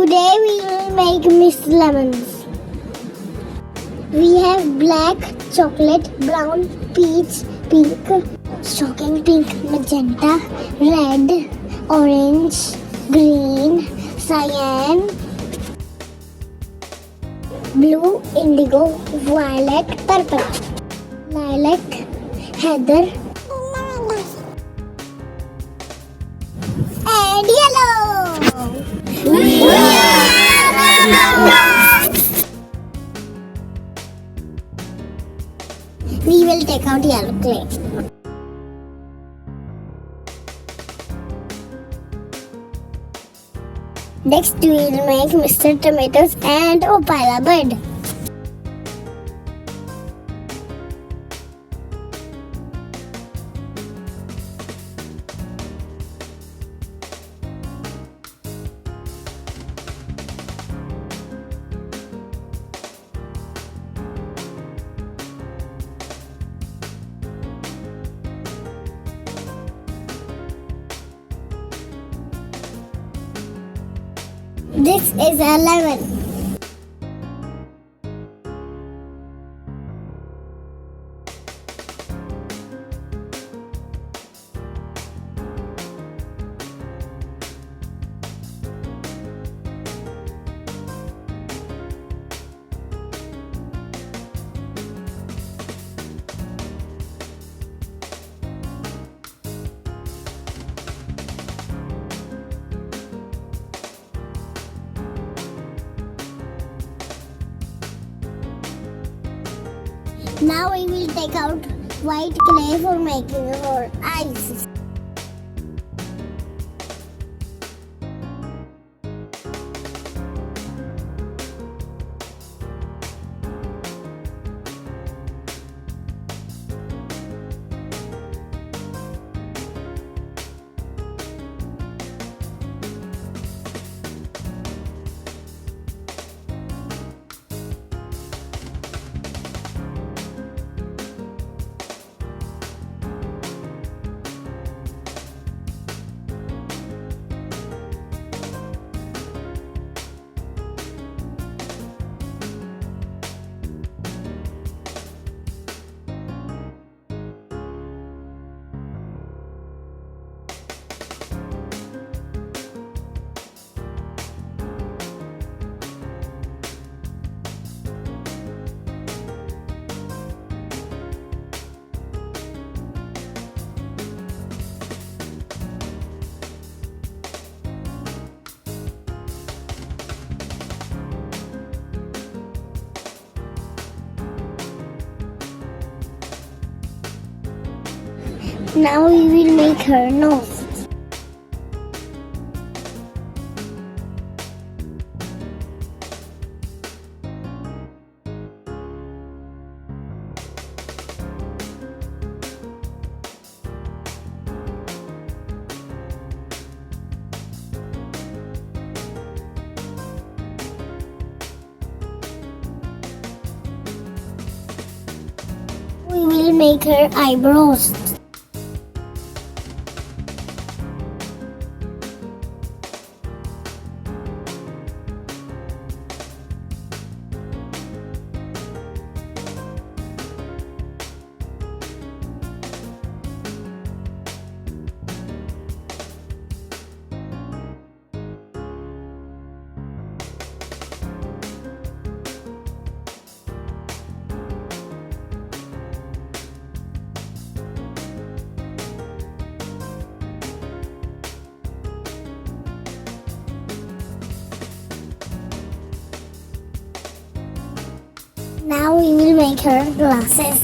Today we will make Mr. Lemons. We have black, chocolate, brown, peach, pink, shocking pink, magenta, red, orange, green, cyan, blue, indigo, violet, purple, lilac, heather, and yellow. We will take out yellow clay. Next we will make Mr. Tomatoes and Opala bird. This is a lemon. Now we will take out white clay for making our eyes. Now we will make her nose. We will make her eyebrows. Now we will make her glasses.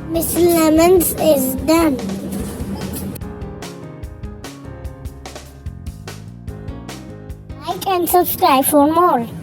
Miss LemonS is done. Like and subscribe for more.